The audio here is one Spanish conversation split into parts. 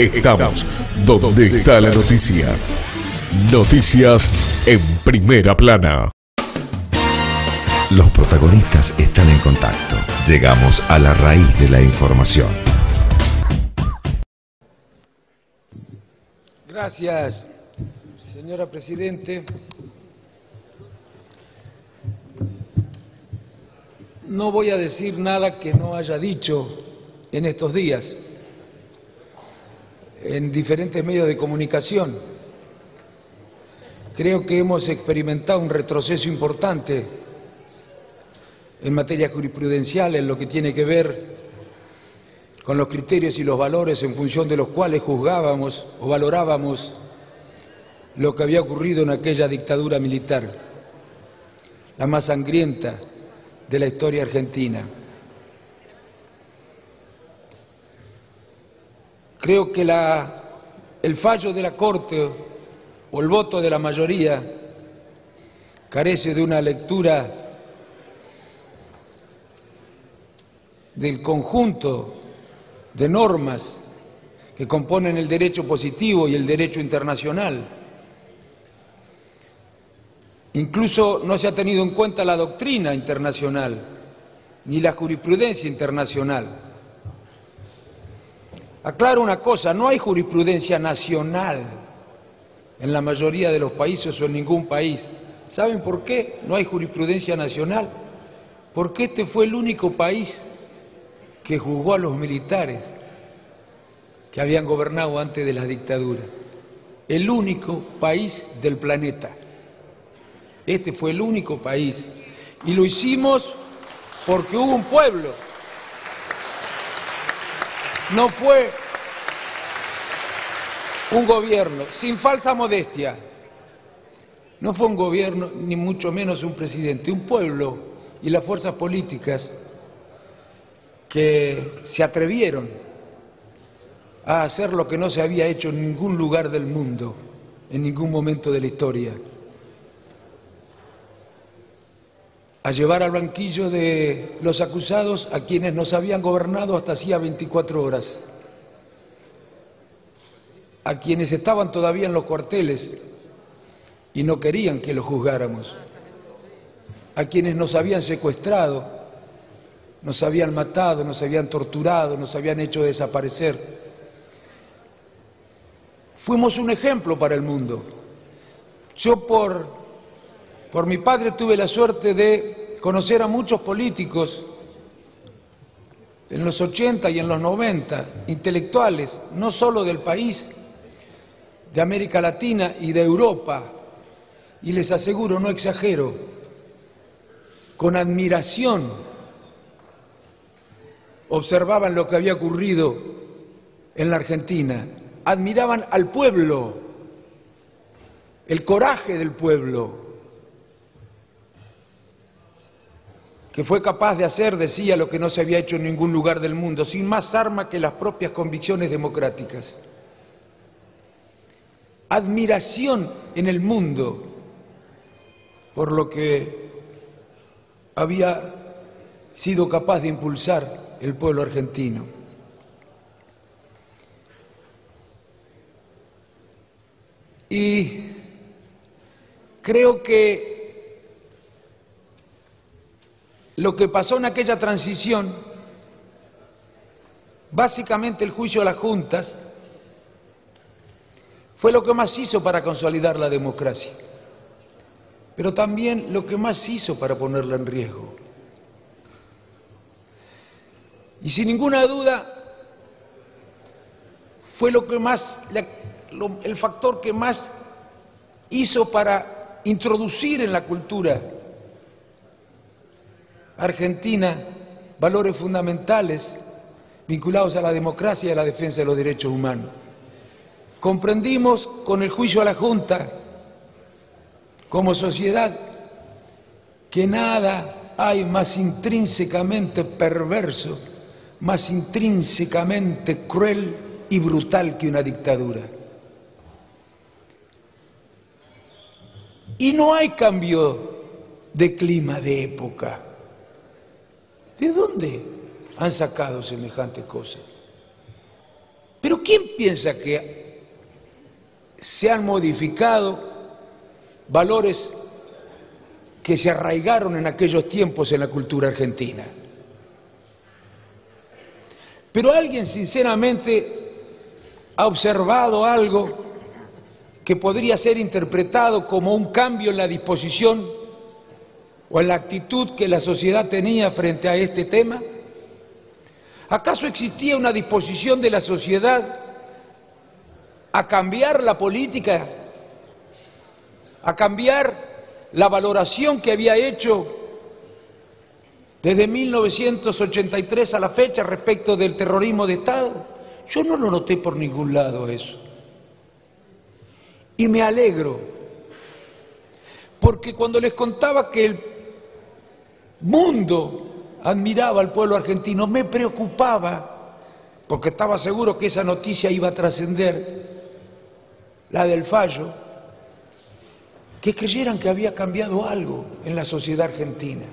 Estamos donde está la noticia. Noticias en primera plana. Los protagonistas están en contacto. Llegamos a la raíz de la información. Gracias, señora Presidente. No voy a decir nada que no haya dicho en estos días en diferentes medios de comunicación. Creo que hemos experimentado un retroceso importante en materia jurisprudencial en lo que tiene que ver con los criterios y los valores en función de los cuales juzgábamos o valorábamos lo que había ocurrido en aquella dictadura militar, la más sangrienta de la historia argentina. Creo que el fallo de la Corte o el voto de la mayoría carece de una lectura del conjunto de normas que componen el derecho positivo y el derecho internacional. Incluso no se ha tenido en cuenta la doctrina internacional ni la jurisprudencia internacional. Aclaro una cosa, no hay jurisprudencia nacional en la mayoría de los países o en ningún país. ¿Saben por qué no hay jurisprudencia nacional? Porque este fue el único país que juzgó a los militares que habían gobernado antes de las dictaduras. El único país del planeta. Este fue el único país. Y lo hicimos porque hubo un pueblo. No fue un gobierno, sin falsa modestia. No fue un gobierno, ni mucho menos un presidente. Un pueblo y las fuerzas políticas que se atrevieron a hacer lo que no se había hecho en ningún lugar del mundo, en ningún momento de la historia. A llevar al banquillo de los acusados a quienes nos habían gobernado hasta hacía 24 horas, a quienes estaban todavía en los cuarteles y no querían que los juzgáramos, a quienes nos habían secuestrado, nos habían matado, nos habían torturado, nos habían hecho desaparecer. Fuimos un ejemplo para el mundo. Yo por mi padre tuve la suerte de conocer a muchos políticos en los 80 y en los 90, intelectuales, no solo del país, de América Latina y de Europa, y les aseguro, no exagero, con admiración observaban lo que había ocurrido en la Argentina, admiraban al pueblo, el coraje del pueblo, que fue capaz de hacer, decía, lo que no se había hecho en ningún lugar del mundo, sin más arma que las propias convicciones democráticas. Admiración en el mundo por lo que había sido capaz de impulsar el pueblo argentino. Y creo que lo que pasó en aquella transición, básicamente el juicio a las juntas, fue lo que más hizo para consolidar la democracia, pero también lo que más hizo para ponerla en riesgo. Y sin ninguna duda fue el factor que más hizo para introducir en la cultura argentina valores fundamentales vinculados a la democracia y a la defensa de los derechos humanos. Comprendimos con el juicio a la Junta, como sociedad, que nada hay más intrínsecamente perverso, más intrínsecamente cruel y brutal que una dictadura. Y no hay cambio de clima, de época. ¿De dónde han sacado semejante cosa? Pero ¿quién piensa que se han modificado valores que se arraigaron en aquellos tiempos en la cultura argentina? Pero alguien sinceramente ha observado algo que podría ser interpretado como un cambio en la disposición o en la actitud que la sociedad tenía frente a este tema. ¿Acaso existía una disposición de la sociedad a cambiar la política, a cambiar la valoración que había hecho desde 1983 a la fecha respecto del terrorismo de Estado? Yo no lo noté por ningún lado eso. Y me alegro, porque cuando les contaba que el mundo admiraba al pueblo argentino, me preocupaba, porque estaba seguro que esa noticia iba a trascender, la del fallo, que creyeran que había cambiado algo en la sociedad argentina,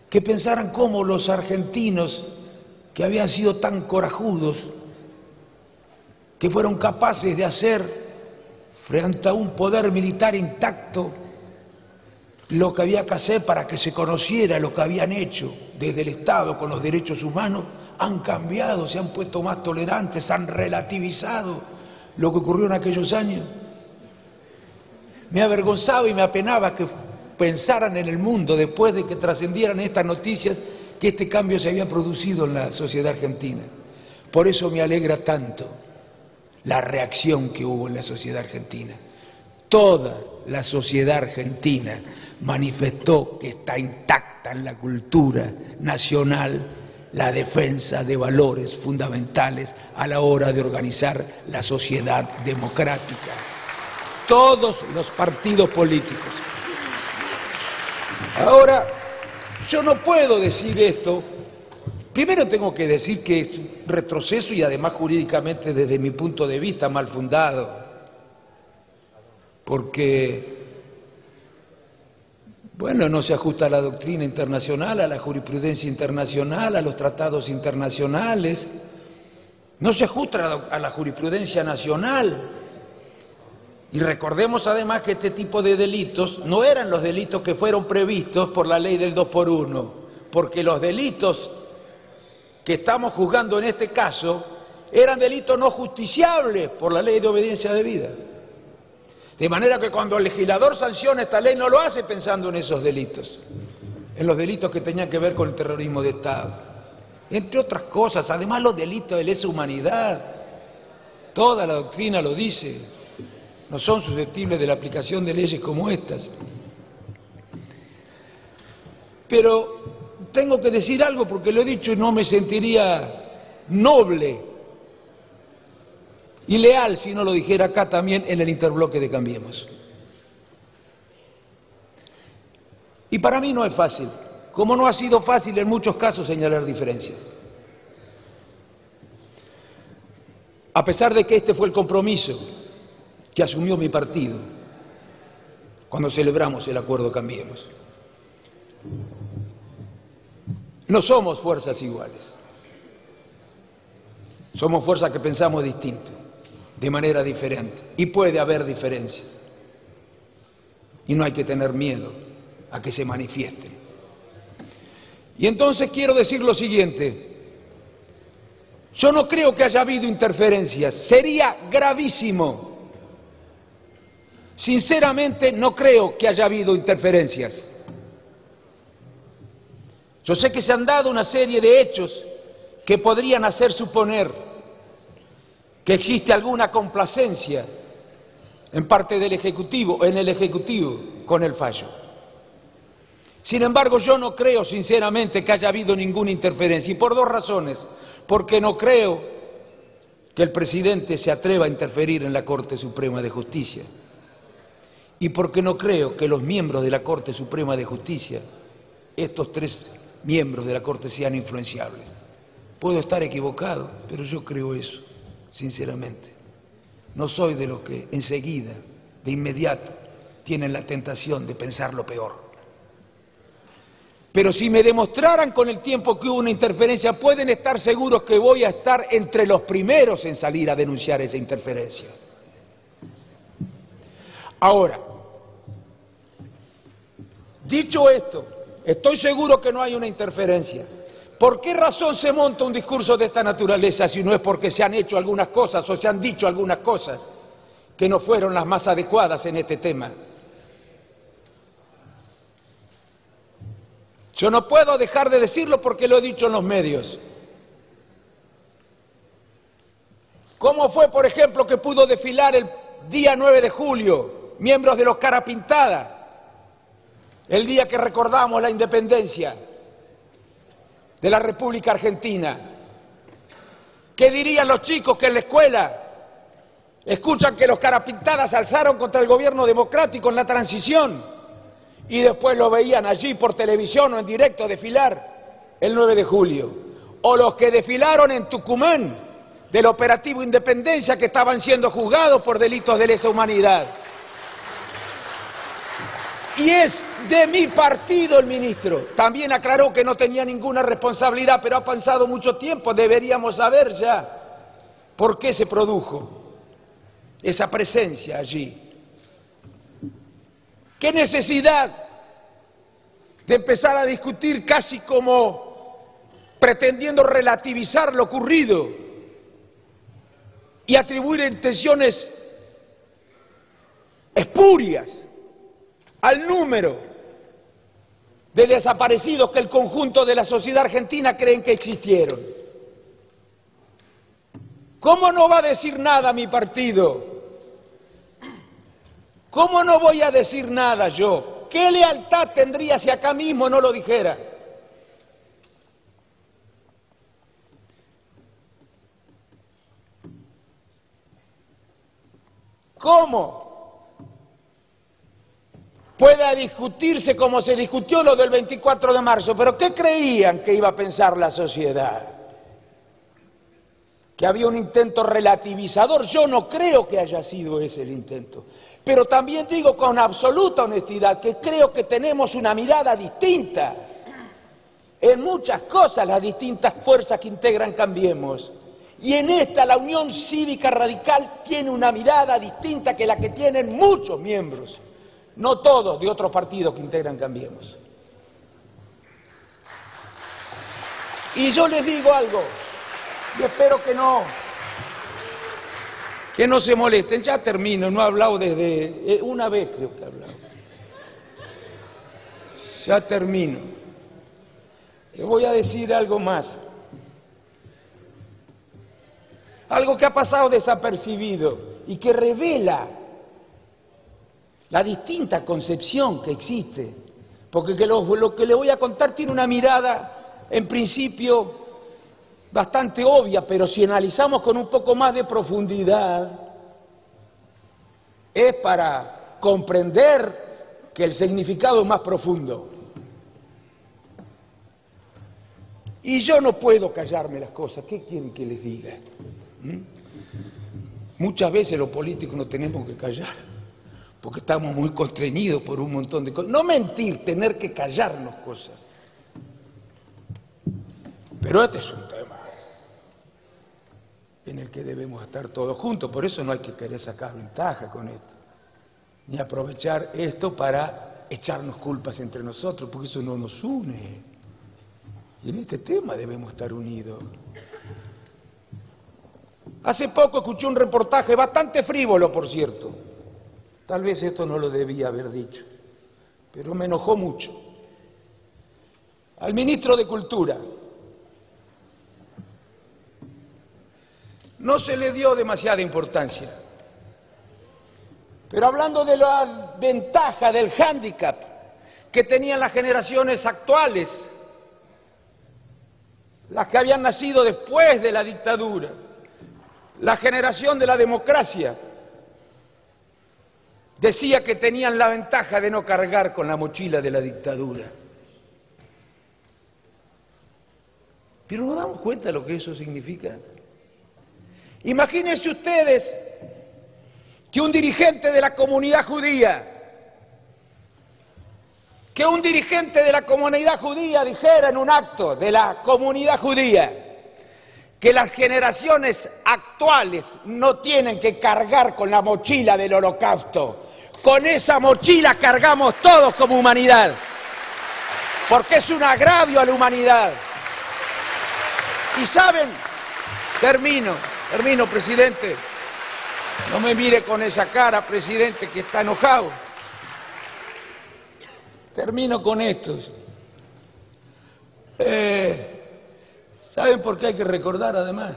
que pensaran cómo los argentinos, que habían sido tan corajudos, que fueron capaces de hacer frente a un poder militar intacto lo que había que hacer para que se conociera lo que habían hecho desde el Estado con los derechos humanos, han cambiado, se han puesto más tolerantes, han relativizado lo que ocurrió en aquellos años. Me avergonzaba y me apenaba que pensaran en el mundo, después de que trascendieran estas noticias, que este cambio se había producido en la sociedad argentina. Por eso me alegra tanto la reacción que hubo en la sociedad argentina. Toda la sociedad argentina manifestó que está intacta en la cultura nacional la defensa de valores fundamentales a la hora de organizar la sociedad democrática. Todos los partidos políticos. Ahora, yo no puedo decir esto. Primero tengo que decir que es un retroceso y además jurídicamente desde mi punto de vista mal fundado, porque, bueno, no se ajusta a la doctrina internacional, a la jurisprudencia internacional, a los tratados internacionales, no se ajusta a la jurisprudencia nacional. Y recordemos además que este tipo de delitos no eran los delitos que fueron previstos por la ley del 2x1, porque los delitos que estamos juzgando en este caso eran delitos no justiciables por la ley de obediencia debida. De manera que cuando el legislador sanciona esta ley no lo hace pensando en esos delitos, en los delitos que tenían que ver con el terrorismo de Estado. Entre otras cosas, además los delitos de lesa humanidad, toda la doctrina lo dice, no son susceptibles de la aplicación de leyes como estas. Pero tengo que decir algo porque lo he dicho y no me sentiría noble y leal si no lo dijera acá también en el interbloque de Cambiemos. Y para mí no es fácil, como no ha sido fácil en muchos casos señalar diferencias. A pesar de que este fue el compromiso que asumió mi partido cuando celebramos el acuerdo Cambiemos. No somos fuerzas iguales, somos fuerzas que pensamos distinto, de manera diferente, y puede haber diferencias, y no hay que tener miedo a que se manifiesten. Y entonces quiero decir lo siguiente, yo no creo que haya habido interferencias, sería gravísimo. Sinceramente no creo que haya habido interferencias. Yo sé que se han dado una serie de hechos que podrían hacer suponer que existe alguna complacencia en parte del Ejecutivo, en el Ejecutivo, con el fallo. Sin embargo, yo no creo sinceramente que haya habido ninguna interferencia, y por dos razones. Porque no creo que el presidente se atreva a interferir en la Corte Suprema de Justicia, y porque no creo que los miembros de la Corte Suprema de Justicia, estos tres miembros de la Corte, sean influenciables. Puedo estar equivocado, pero yo creo eso, sinceramente. No soy de los que enseguida, de inmediato, tienen la tentación de pensar lo peor. Pero si me demostraran con el tiempo que hubo una interferencia, pueden estar seguros que voy a estar entre los primeros en salir a denunciar esa interferencia. Ahora, dicho esto, estoy seguro que no hay una interferencia. ¿Por qué razón se monta un discurso de esta naturaleza si no es porque se han hecho algunas cosas o se han dicho algunas cosas que no fueron las más adecuadas en este tema? Yo no puedo dejar de decirlo porque lo he dicho en los medios. ¿Cómo fue, por ejemplo, que pudo desfilar el día 9 de julio miembros de los Cara Pintada, el día que recordamos la independencia de la República Argentina? ¿Qué dirían los chicos que en la escuela escuchan que los Cara Pintadas se alzaron contra el gobierno democrático en la transición y después lo veían allí por televisión o en directo desfilar el 9 de julio? O los que desfilaron en Tucumán del operativo Independencia, que estaban siendo juzgados por delitos de lesa humanidad. Y es de mi partido el ministro. También aclaró que no tenía ninguna responsabilidad, pero ha pasado mucho tiempo, deberíamos saber ya por qué se produjo esa presencia allí. ¿Qué necesidad de empezar a discutir casi como pretendiendo relativizar lo ocurrido y atribuir intenciones espurias al número de desaparecidos que el conjunto de la sociedad argentina creen que existieron? ¿Cómo no va a decir nada mi partido? ¿Cómo no voy a decir nada yo? ¿Qué lealtad tendría si acá mismo no lo dijera? ¿Cómo pueda discutirse como se discutió lo del 24 de marzo? ¿Pero qué creían que iba a pensar la sociedad? ¿Que había un intento relativizador? Yo no creo que haya sido ese el intento. Pero también digo con absoluta honestidad que creo que tenemos una mirada distinta en muchas cosas, las distintas fuerzas que integran Cambiemos. Y en esta, la Unión Cívica Radical tiene una mirada distinta que la que tienen muchos miembros, no todos, de otros partidos que integran Cambiemos. Y yo les digo algo, y espero que no se molesten. Ya termino, no he hablado desde una vez, creo que he hablado. Ya termino. Les voy a decir algo más. Algo que ha pasado desapercibido y que revela la distinta concepción que existe. Porque lo que le voy a contar tiene una mirada, en principio, bastante obvia, pero si analizamos con un poco más de profundidad, es para comprender que el significado es más profundo. Y yo no puedo callarme las cosas. ¿Qué quieren que les diga? Muchas veces los políticos nos tenemos que callar, porque estamos muy constreñidos por un montón de cosas. No mentir, tener que callarnos cosas. Pero este es un tema en el que debemos estar todos juntos, por eso no hay que querer sacar ventaja con esto, ni aprovechar esto para echarnos culpas entre nosotros, porque eso no nos une. Y en este tema debemos estar unidos. Hace poco escuché un reportaje bastante frívolo, por cierto. Tal vez esto no lo debía haber dicho, pero me enojó mucho. Al ministro de Cultura no se le dio demasiada importancia. Pero hablando de la ventaja, del hándicap que tenían las generaciones actuales, las que habían nacido después de la dictadura, la generación de la democracia, decía que tenían la ventaja de no cargar con la mochila de la dictadura. Pero ¿nos damos cuenta de lo que eso significa? Imagínense ustedes que un dirigente de la comunidad judía que un dirigente de la comunidad judía dijera en un acto de la comunidad judía que las generaciones actuales no tienen que cargar con la mochila del Holocausto. Con esa mochila cargamos todos como humanidad, porque es un agravio a la humanidad. Y saben, termino, presidente, no me mire con esa cara, presidente, que está enojado. Termino con esto. ¿Saben por qué hay que recordar además?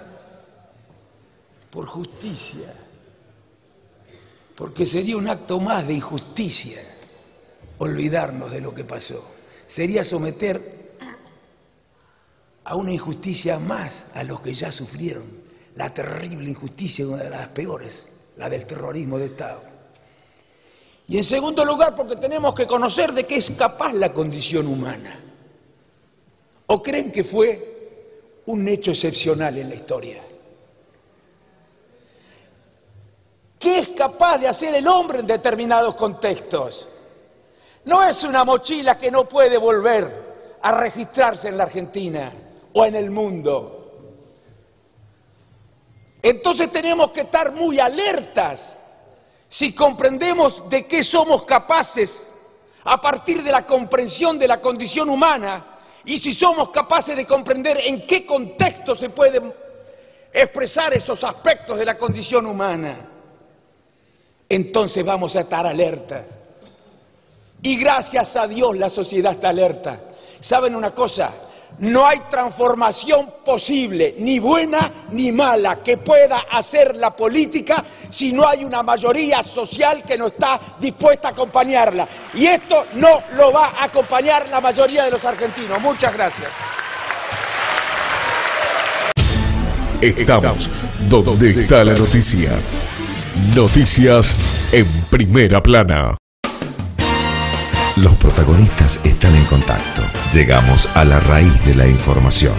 Por justicia. Porque sería un acto más de injusticia olvidarnos de lo que pasó. Sería someter a una injusticia más a los que ya sufrieron la terrible injusticia, una de las peores, la del terrorismo de Estado. Y en segundo lugar, porque tenemos que conocer de qué es capaz la condición humana. ¿O creen que fue un hecho excepcional en la historia? ¿Qué es capaz de hacer el hombre en determinados contextos? No es una mochila que no puede volver a registrarse en la Argentina o en el mundo. Entonces tenemos que estar muy alertas si comprendemos de qué somos capaces a partir de la comprensión de la condición humana y si somos capaces de comprender en qué contexto se pueden expresar esos aspectos de la condición humana. Entonces vamos a estar alertas. Y gracias a Dios la sociedad está alerta. ¿Saben una cosa? No hay transformación posible, ni buena ni mala, que pueda hacer la política si no hay una mayoría social que no está dispuesta a acompañarla. Y esto no lo va a acompañar la mayoría de los argentinos. Muchas gracias. Estamos donde está la noticia. Noticias en primera plana. Los protagonistas están en contacto. Llegamos a la raíz de la información.